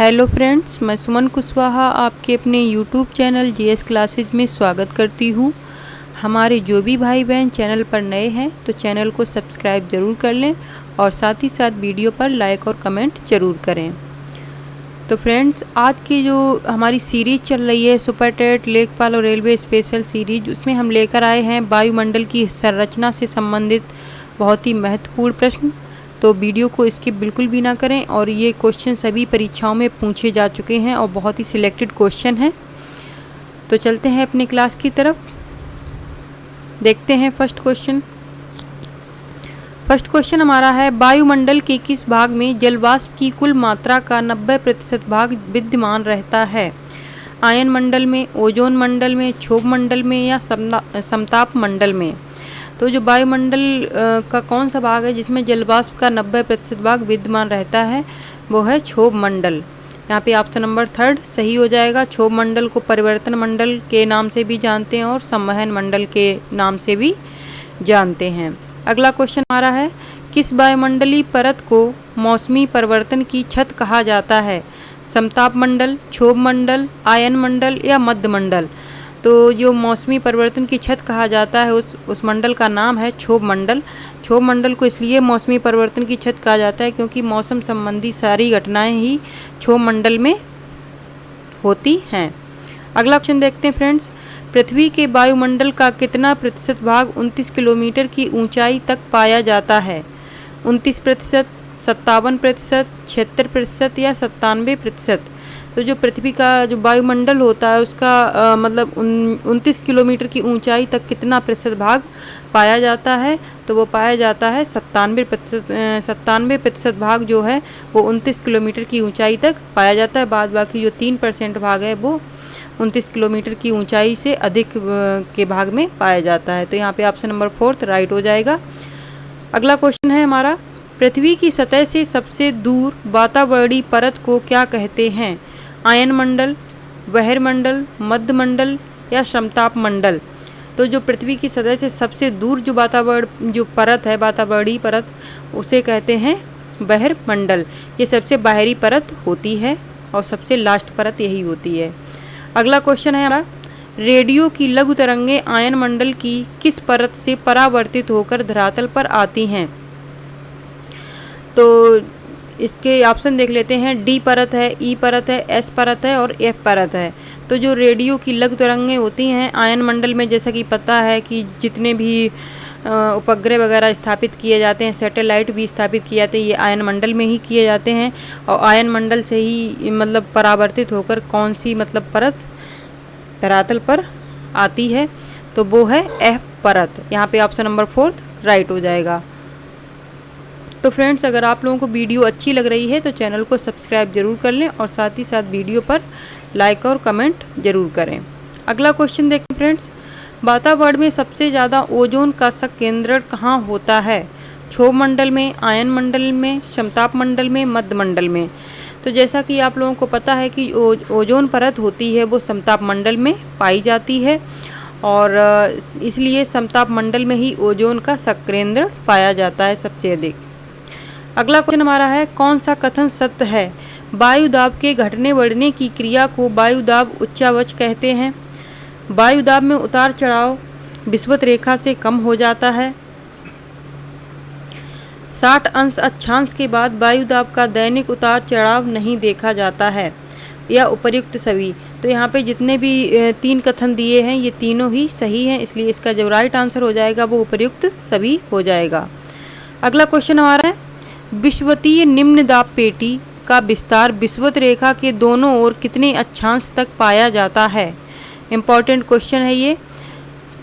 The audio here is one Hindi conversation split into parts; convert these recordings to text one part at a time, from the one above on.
हेलो फ्रेंड्स, मैं सुमन कुशवाहा आपके अपने यूट्यूब चैनल जीएस क्लासेज में स्वागत करती हूँ। हमारे जो भी भाई बहन चैनल पर नए हैं तो चैनल को सब्सक्राइब ज़रूर कर लें और साथ ही साथ वीडियो पर लाइक और कमेंट ज़रूर करें। तो फ्रेंड्स, आज की जो हमारी सीरीज़ चल रही है सुपर टेट लेखपाल और रेलवे स्पेशल सीरीज, उसमें हम लेकर आए हैं वायुमंडल की संरचना से संबंधित बहुत ही महत्वपूर्ण प्रश्न। तो वीडियो को स्किप बिल्कुल भी ना करें और ये क्वेश्चन सभी परीक्षाओं में पूछे जा चुके हैं और बहुत ही सिलेक्टेड क्वेश्चन हैं। तो चलते हैं अपनी क्लास की तरफ, देखते हैं फर्स्ट क्वेश्चन हमारा है, वायुमंडल के किस भाग में जलवाष्प की कुल मात्रा का 90% भाग विद्यमान रहता है? आयन मंडल में, ओजोन मंडल में, क्षोभ मंडल में या समताप मंडल में? तो जो वायुमंडल का कौन सा भाग है जिसमें जलवाष्प का 90% भाग विद्यमान रहता है, वो है क्षोभ मंडल। यहाँ पे ऑप्शन नंबर 3 सही हो जाएगा। क्षोभ मंडल को परिवर्तन मंडल के नाम से भी जानते हैं और संवहन मंडल के नाम से भी जानते हैं। अगला क्वेश्चन हमारा है, किस वायुमंडलीय परत को मौसमी परिवर्तन की छत कहा जाता है? समताप मंडल, क्षोभ मंडल, आयन मंडल या मध्य मंडल? तो जो मौसमी परिवर्तन की छत कहा जाता है उस मंडल का नाम है क्षोभ मंडल। क्षोभ मंडल को इसलिए मौसमी परिवर्तन की छत कहा जाता है क्योंकि मौसम संबंधी सारी घटनाएं ही क्षोभ मंडल में होती हैं। अगला क्वेश्चन देखते हैं फ्रेंड्स, पृथ्वी के वायुमंडल का कितना प्रतिशत भाग 29 किलोमीटर की ऊंचाई तक पाया जाता है? 29%, 57%, 76% या 97%? तो जो पृथ्वी का जो वायुमंडल होता है उसका मतलब 29 किलोमीटर की ऊंचाई तक कितना प्रतिशत भाग पाया जाता है? तो वो पाया जाता है 97% भाग जो है वो 29 किलोमीटर की ऊंचाई तक पाया जाता है। बाद बाकी जो 3% भाग है वो 29 किलोमीटर की ऊंचाई से अधिक के भाग में पाया जाता है। तो यहाँ पे ऑप्शन नंबर 4 राइट हो जाएगा। अगला क्वेश्चन है हमारा, पृथ्वी की सतह से सबसे दूर वातावरणीय परत को क्या कहते हैं? आयन मंडल, बहिर्मंडल, मध्य मंडल या समताप मंडल? तो जो पृथ्वी की सतह से सबसे दूर जो परत है, वातावरणीय परत, उसे कहते हैं बहिर्मंडल। ये सबसे बाहरी परत होती है और सबसे लास्ट परत यही होती है। अगला क्वेश्चन है हमारा, रेडियो की लघु तरंगें आयन मंडल की किस परत से परावर्तित होकर धरातल पर आती हैं? तो इसके ऑप्शन देख लेते हैं, डी परत है, ई परत है, एस परत है और एफ परत है। तो जो रेडियो की लघु तरंगें होती हैं आयन मंडल में, जैसा कि पता है कि जितने भी उपग्रह वगैरह स्थापित किए जाते हैं, सैटेलाइट भी स्थापित किए जाते हैं, ये आयन मंडल में ही किए जाते हैं और आयन मंडल से ही मतलब परावर्तित होकर कौन सी मतलब परत धरातल पर आती है? तो वो है एफ परत। यहाँ पे ऑप्शन नंबर 4 राइट हो जाएगा। तो फ्रेंड्स, अगर आप लोगों को वीडियो अच्छी लग रही है तो चैनल को सब्सक्राइब जरूर कर लें और साथ ही साथ वीडियो पर लाइक और कमेंट जरूर करें। अगला क्वेश्चन देखें फ्रेंड्स, वातावरण में सबसे ज़्यादा ओजोन का संकेंद्रण कहाँ होता है? क्षोभ मंडल में, आयन मंडल में, समताप मंडल में, मध्य मंडल में? तो जैसा कि आप लोगों को पता है कि ओजोन परत होती है वो समताप मंडल में पाई जाती है और इसलिए समताप मंडल में ही ओजोन का संकेंद्रण पाया जाता है सबसे अधिक। अगला क्वेश्चन हमारा है, कौन सा कथन सत्य है? वायुदाब के घटने बढ़ने की क्रिया को वायुदाब उच्चावच कहते हैं। वायुदाब में उतार चढ़ाव विषुवत रेखा से कम हो जाता है। 60 अंश अक्षांश के बाद वायुदाब का दैनिक उतार चढ़ाव नहीं देखा जाता है, या उपर्युक्त सभी? तो यहाँ पे जितने भी 3 कथन दिए हैं ये तीनों ही सही हैं, इसलिए इसका जो राइट आंसर हो जाएगा वो उपर्युक्त सभी हो जाएगा। अगला क्वेश्चन हमारा है, विषुवतीय निम्न दाब पेटी का विस्तार विषुवत रेखा के दोनों ओर कितने अक्षांश तक पाया जाता है? इम्पॉर्टेंट क्वेश्चन है ये।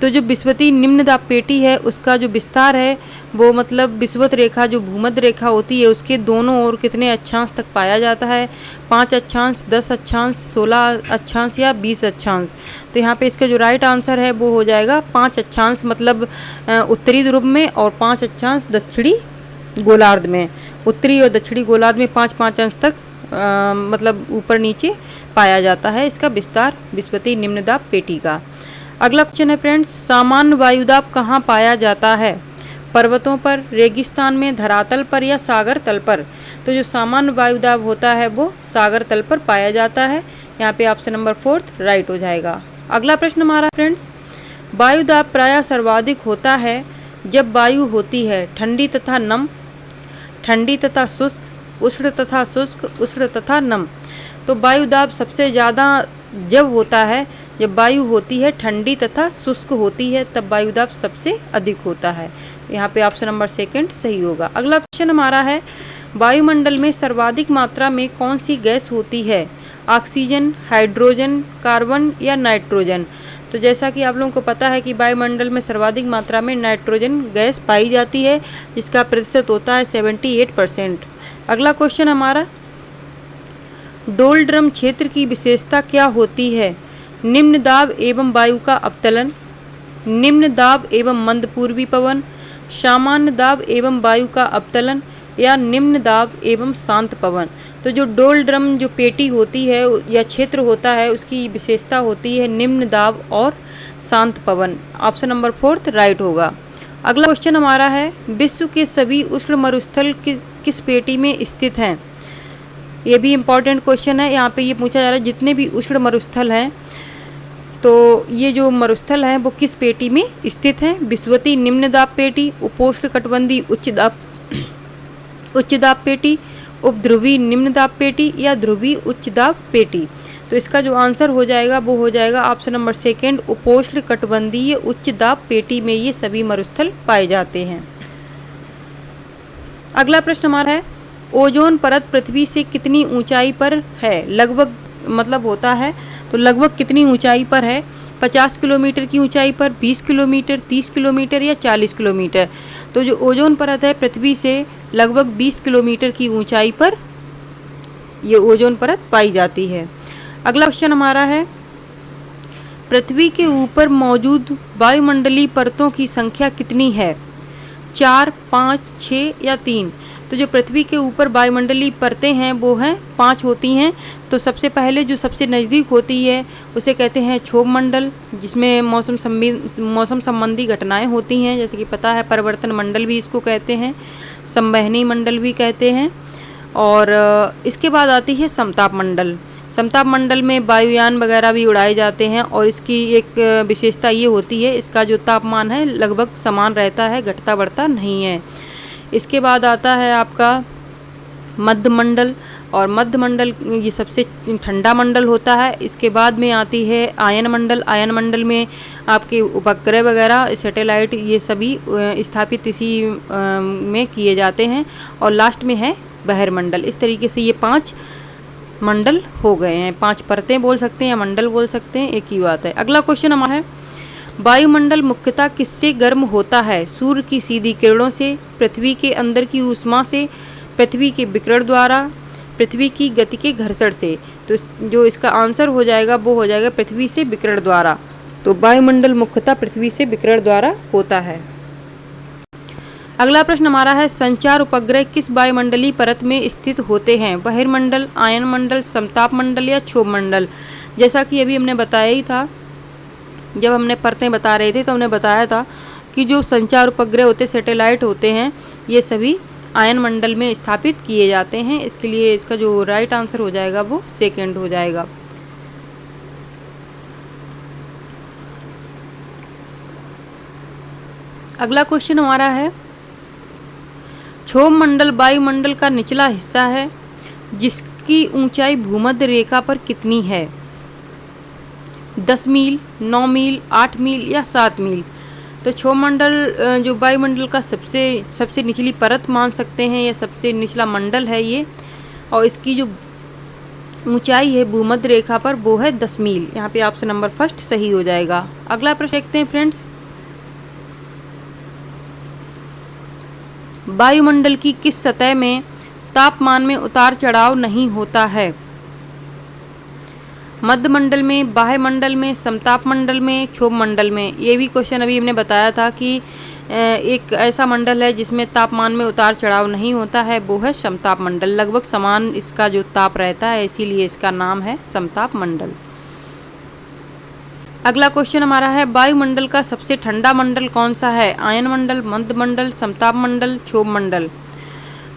तो जो विषुवतीय निम्न दाब पेटी है उसका जो विस्तार है वो मतलब विषुवत रेखा जो भूमध्य रेखा होती है उसके दोनों ओर कितने अक्षांश तक पाया जाता है? 5 अक्षांश, 10 अक्षांश, 16 अक्षांश या 20 अक्षांश? तो यहाँ पे इसका जो राइट आंसर है वो हो जाएगा 5 अक्षांश, मतलब उत्तरी ध्रुव में, और 5 अक्षांश दक्षिणी गोलार्ध में। उत्तरी और दक्षिणी गोलार्ध में 5-5 अंश तक मतलब ऊपर नीचे पाया जाता है इसका विस्तार विषुवतीय निम्न दाब पेटी का। अगला क्वेश्चन है फ्रेंड्स, सामान्य वायुदाब कहाँ पाया जाता है? पर्वतों पर, रेगिस्तान में, धरातल पर या सागर तल पर? तो जो सामान्य वायुदाब होता है वो सागर तल पर पाया जाता है। यहाँ पे ऑप्शन नंबर 4 राइट हो जाएगा। अगला प्रश्न हमारा फ्रेंड्स, वायुदाब प्रायः सर्वाधिक होता है जब वायु होती है ठंडी तथा नम, ठंडी तथा शुष्क, उष्ण तथा शुष्क, उष्ण तथा नम। तो वायुदाब सबसे ज़्यादा जब होता है जब वायु होती है ठंडी तथा शुष्क होती है, तब वायुदाब सबसे अधिक होता है। यहाँ पे ऑप्शन नंबर 2 सही होगा। अगला क्वेश्चन हमारा है, वायुमंडल में सर्वाधिक मात्रा में कौन सी गैस होती है? ऑक्सीजन, हाइड्रोजन, कार्बन या नाइट्रोजन। तो जैसा कि आप लोगों को पता है कि वायुमंडल में सर्वाधिक मात्रा में नाइट्रोजन गैस पाई जाती है, जिसका प्रतिशत होता है 78%। अगला क्वेश्चन हमारा, डोलड्रम क्षेत्र की विशेषता क्या होती है? निम्न दाब एवं वायु का अवतलन, निम्न दाब एवं मंद पूर्वी पवन, सामान्य दाब एवं वायु का अवतलन या निम्न दाब एवं शांत पवन। तो जो डोलड्रम जो पेटी होती है या क्षेत्र होता है, उसकी विशेषता होती है निम्न दाब और शांत पवन। ऑप्शन नंबर 4 राइट होगा। अगला क्वेश्चन हमारा है, विश्व के सभी उष्ण मरुस्थल किस पेटी में स्थित हैं? ये भी इम्पॉर्टेंट क्वेश्चन है। यहाँ पे ये पूछा जा रहा है जितने भी उष्ण मरुस्थल हैं, तो ये जो मरुस्थल हैं वो किस पेटी में स्थित हैं? विषुवतीय निम्न दाब पेटी, उपोष्ण कटिबंधीय उच्च दाब पेटी, उपध्रुवीय निम्न दाब पेटी या ध्रुवीय उच्च दाब पेटी। तो इसका जो आंसर हो जाएगा वो हो जाएगा ऑप्शन नंबर 2 उपोष्ण कटिबंधीय उच्च दाब पेटी में ये सभी मरुस्थल पाए जाते हैं। अगला प्रश्न हमारा है, ओजोन परत पृथ्वी से कितनी ऊंचाई पर है? लगभग मतलब होता है तो लगभग कितनी ऊंचाई पर है? 50 किलोमीटर की ऊंचाई पर, 20 किलोमीटर, 30 किलोमीटर या 40 किलोमीटर। तो जो ओजोन परत है पृथ्वी से लगभग 20 किलोमीटर की ऊंचाई पर ये ओजोन परत पाई जाती है। अगला क्वेश्चन हमारा है, पृथ्वी के ऊपर मौजूद वायुमंडलीय परतों की संख्या कितनी है? 4, 5, 6 या 3। तो जो पृथ्वी के ऊपर वायुमंडलीय परतें हैं वो हैं 5 होती हैं। तो सबसे पहले जो सबसे नज़दीक होती है उसे कहते हैं क्षोभ मंडल, जिसमें मौसम संबंधी घटनाएं होती हैं, जैसे कि पता है परिवर्तन मंडल भी इसको कहते हैं, संवहनी मंडल भी कहते हैं। और इसके बाद आती है समताप मंडल। समताप मंडल में वायुयान वगैरह भी उड़ाए जाते हैं और इसकी एक विशेषता ये होती है, इसका जो तापमान है लगभग समान रहता है, घटता बढ़ता नहीं है। इसके बाद आता है आपका मध्य मंडल, और मध्य मंडल ये सबसे ठंडा मंडल होता है। इसके बाद में आती है आयन मंडल। आयन मंडल में आपके उपग्रह वगैरह, सैटेलाइट, ये सभी स्थापित इसी में किए जाते हैं। और लास्ट में है बहिर्मंडल। इस तरीके से ये 5 मंडल हो गए हैं। 5 परतें बोल सकते हैं या मंडल बोल सकते हैं, एक ही बात है। अगला क्वेश्चन हमारा है, वायुमंडल मुख्यतः किससे गर्म होता है? सूर्य की सीधी किरणों से, पृथ्वी के अंदर की ऊष्मा से, पृथ्वी के विकिरण द्वारा, पृथ्वी की गति के घर्षण से। तो जो इसका आंसर हो जाएगा वो हो जाएगा पृथ्वी से विकिरण द्वारा। तो वायुमंडल मुख्यतः पृथ्वी से विकिरण द्वारा होता है। अगला प्रश्न हमारा है, संचार उपग्रह किस वायुमंडलीय परत में स्थित होते हैं? बहिर्मंडल, आयन मंडल, समताप मंडल या क्षोभ मंडल। जैसा कि अभी हमने बताया ही था, जब हमने परतें बता रहे थे तो हमने बताया था कि जो संचार उपग्रह होते, सैटेलाइट होते हैं, ये सभी आयन मंडल में स्थापित किए जाते हैं। इसके लिए इसका जो राइट आंसर हो जाएगा वो 2 हो जाएगा। अगला क्वेश्चन हमारा है, क्षोभ मंडल वायुमंडल का निचला हिस्सा है जिसकी ऊंचाई भूमध्य रेखा पर कितनी है? 10 मील, 9 मील, 8 मील या 7 मील। तो क्षोभ मंडल जो वायुमंडल का सबसे निचली परत मान सकते हैं या सबसे निचला मंडल है ये, और इसकी जो ऊंचाई है भूमध्य रेखा पर वो है 10 मील। यहाँ पे ऑप्शन नंबर 1 सही हो जाएगा। अगला प्रश्न देखते हैं फ्रेंड्स, वायुमंडल की किस सतह में तापमान में उतार चढ़ाव नहीं होता है? मध्य मंडल में, बाह्य मंडल में, समताप मंडल में, क्षोभ मंडल में। ये भी क्वेश्चन अभी हमने बताया था कि एक ऐसा मंडल है जिसमें तापमान में उतार चढ़ाव नहीं होता है, वो है समताप मंडल। लगभग समान इसका जो ताप रहता है, इसीलिए इसका नाम है समताप मंडल। अगला क्वेश्चन हमारा है, वायुमंडल का सबसे ठंडा मंडल कौन सा है? आयन मंडल, मध्य मंडल, समताप मंडल, क्षोभ मंडल।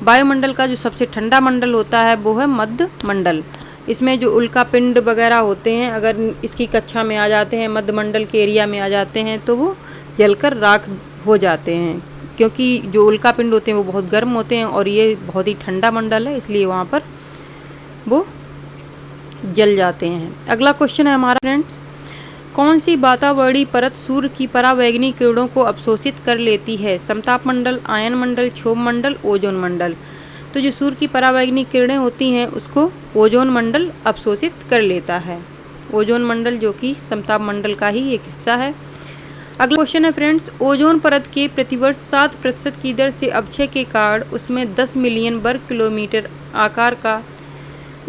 वायुमंडल का जो सबसे ठंडा मंडल होता है वो है मध्य मंडल। इसमें जो उल्का पिंड वगैरह होते हैं, अगर इसकी कक्षा में आ जाते हैं, मध्य मंडल के एरिया में आ जाते हैं, तो वो जलकर राख हो जाते हैं, क्योंकि जो उल्का पिंड होते हैं वो बहुत गर्म होते हैं और ये बहुत ही ठंडा मंडल है, इसलिए वहाँ पर वो जल जाते हैं। अगला क्वेश्चन है हमारा फ्रेंड्स, कौन सी वातावरणीय परत सूर्य की परावैंगनी किरणों को अवशोषित कर लेती है? समताप मंडल, आयन मंडल, क्षोभ मंडल, ओजोन मंडल। तो जो सूर्य की परावैंगनी किरणें होती हैं उसको ओजोन मंडल अवशोषित कर लेता है। ओजोन मंडल जो कि समताप मंडल का ही एक हिस्सा है। अगला क्वेश्चन है फ्रेंड्स, ओजोन परत के प्रतिवर्ष 7% की दर से अपक्षय के कारण उसमें 10 मिलियन वर्ग किलोमीटर आकार का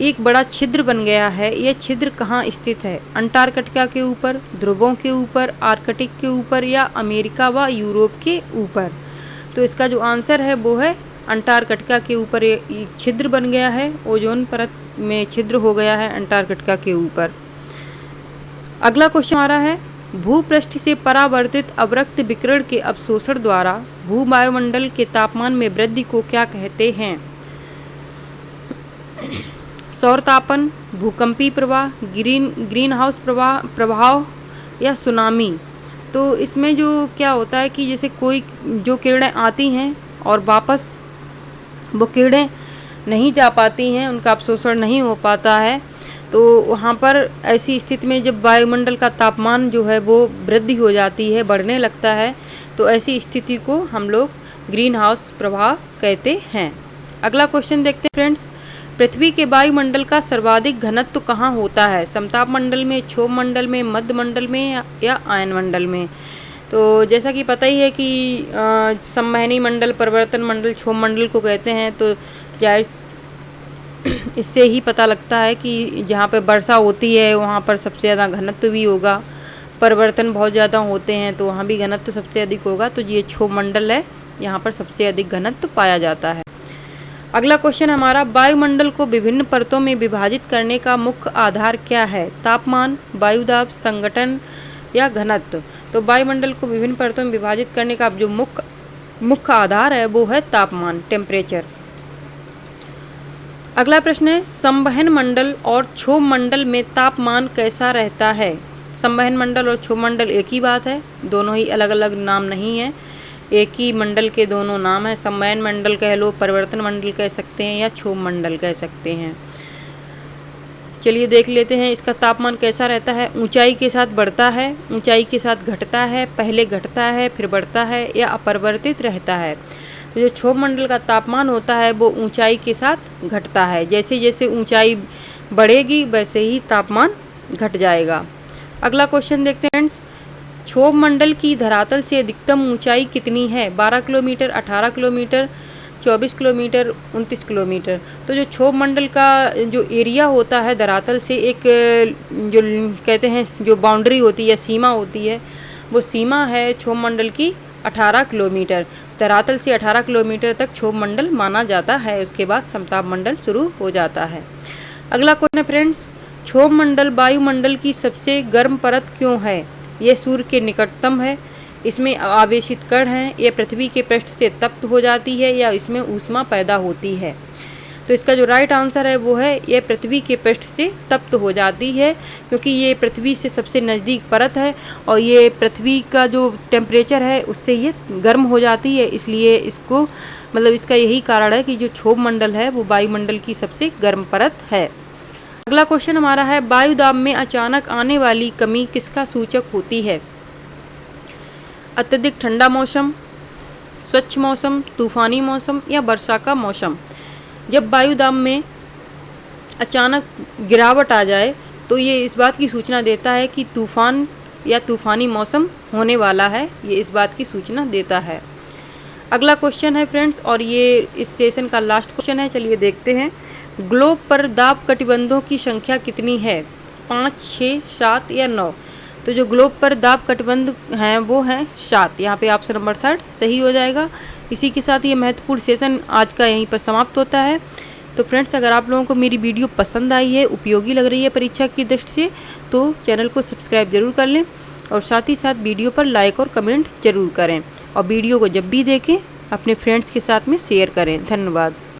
एक बड़ा छिद्र बन गया है। यह छिद्र कहाँ स्थित है? अंटार्कटिका के ऊपर, ध्रुवों के ऊपर, आर्कटिक के ऊपर या अमेरिका व यूरोप के ऊपर? तो इसका जो आंसर है वो है अंटार्कटिका के ऊपर एक छिद्र बन गया है, ओजोन परत में छिद्र हो गया है अंटार्कटिका के ऊपर। अगला क्वेश्चन हमारा है, भूपृष्ठ से परावर्तित अवरक्त विकिरण के अवशोषण द्वारा भूवायुमंडल के तापमान में वृद्धि को क्या कहते हैं? सौरतापन, भूकंपीय प्रवाह, ग्रीन हाउस प्रभाव या सुनामी? तो इसमें जो क्या होता है कि जैसे कोई जो किरणें आती हैं और वापस वो किरणें नहीं जा पाती हैं, उनका अवशोषण नहीं हो पाता है, तो वहाँ पर ऐसी स्थिति में जब वायुमंडल का तापमान जो है वो वृद्धि हो जाती है, बढ़ने लगता है, तो ऐसी स्थिति को हम लोग ग्रीन हाउस प्रभाव कहते हैं। अगला क्वेश्चन देखते हैं फ्रेंड्स, पृथ्वी के वायुमंडल का सर्वाधिक घनत्व कहाँ होता है? समताप मंडल में, क्षोभ मंडल में, मध्य मंडल में या आयन मंडल में? तो जैसा कि पता ही है कि संवहनी मंडल, परिवर्तन मंडल, क्षोभ मंडल को कहते हैं। तो जाहिर इससे ही पता लगता है कि जहाँ पे वर्षा होती है वहाँ पर सबसे ज़्यादा घनत्व भी होगा, परिवर्तन बहुत ज़्यादा होते हैं तो वहाँ भी घनत्व सबसे अधिक होगा। तो ये क्षोभ मंडल है, यहाँ पर सबसे अधिक घनत्व पाया जाता है। अगला क्वेश्चन हमारा, वायुमंडल को विभिन्न परतों में विभाजित करने का मुख्य आधार क्या है? तापमान, वायुदाब, संगठन या घनत्व? तो वायुमंडल को विभिन्न परतों में विभाजित करने का जो मुख्य आधार है वो है तापमान, टेम्परेचर। अगला प्रश्न है, संवहन मंडल और क्षोभ मंडल में तापमान कैसा रहता है? संवहन मंडल और क्षोभ मंडल एक ही बात है, दोनों ही अलग अलग नाम नहीं है, एक ही मंडल के दोनों नाम है। संवहन मंडल कह लो, परिवर्तन मंडल कह सकते हैं या क्षोभ मंडल कह सकते हैं। चलिए देख लेते हैं इसका तापमान कैसा रहता है। ऊंचाई के साथ बढ़ता है, ऊंचाई के साथ घटता है, पहले घटता है फिर बढ़ता है या अपरिवर्तित रहता है? तो जो क्षोभ मंडल का तापमान होता है वो ऊंचाई के साथ घटता है, जैसे जैसे ऊंचाई बढ़ेगी वैसे ही तापमान घट जाएगा। अगला क्वेश्चन देखते हैं फ्रेंड्स, क्षोभ मंडल की धरातल से अधिकतम ऊंचाई कितनी है? 12 किलोमीटर, 18 किलोमीटर, 24 किलोमीटर, 29 किलोमीटर? तो जो क्षोभ मंडल का जो एरिया होता है धरातल से, एक जो कहते हैं जो बाउंड्री होती है, सीमा होती है, वो सीमा है क्षोभ मंडल की 18 किलोमीटर। धरातल से 18 किलोमीटर तक क्षोभ मंडल माना जाता है, उसके बाद समताप मंडल शुरू हो जाता है। अगला क्वेश्चन है फ्रेंड्स, क्षोभ मंडल वायुमंडल की सबसे गर्म परत क्यों है? ये सूर्य के निकटतम है, इसमें आवेशित कण हैं, ये पृथ्वी के पृष्ठ से तप्त हो जाती है या इसमें ऊष्मा पैदा होती है? तो इसका जो राइट आंसर है वो है ये पृथ्वी के पृष्ठ से तप्त हो जाती है, क्योंकि ये पृथ्वी से सबसे नज़दीक परत है और ये पृथ्वी का जो टेम्परेचर है उससे ये गर्म हो जाती है, इसलिए इसको मतलब इसका यही कारण है कि जो क्षोभ मंडल है वो वायुमंडल की सबसे गर्म परत है। अगला क्वेश्चन हमारा है, वायुदाब में अचानक आने वाली कमी किसका सूचक होती है? अत्यधिक ठंडा मौसम, स्वच्छ मौसम, तूफानी मौसम या वर्षा का मौसम? जब वायुदाब में अचानक गिरावट आ जाए तो ये इस बात की सूचना देता है कि तूफान या तूफानी मौसम होने वाला है, ये इस बात की सूचना देता है। अगला क्वेश्चन है फ्रेंड्स, और ये इस सेशन का लास्ट क्वेश्चन है, चलिए देखते हैं। ग्लोब पर दाब कटिबंधों की संख्या कितनी है? 5, 6, 7 या 9? तो जो ग्लोब पर दाब कटिबंध हैं वो हैं 7। यहाँ पे ऑप्शन नंबर 3 सही हो जाएगा। इसी के साथ ये महत्वपूर्ण सेशन आज का यहीं पर समाप्त होता है। तो फ्रेंड्स, अगर आप लोगों को मेरी वीडियो पसंद आई है, उपयोगी लग रही है परीक्षा की दृष्टि से, तो चैनल को सब्सक्राइब जरूर कर लें और साथ ही साथ वीडियो पर लाइक और कमेंट जरूर करें। और वीडियो को जब भी देखें अपने फ्रेंड्स के साथ में शेयर करें। धन्यवाद।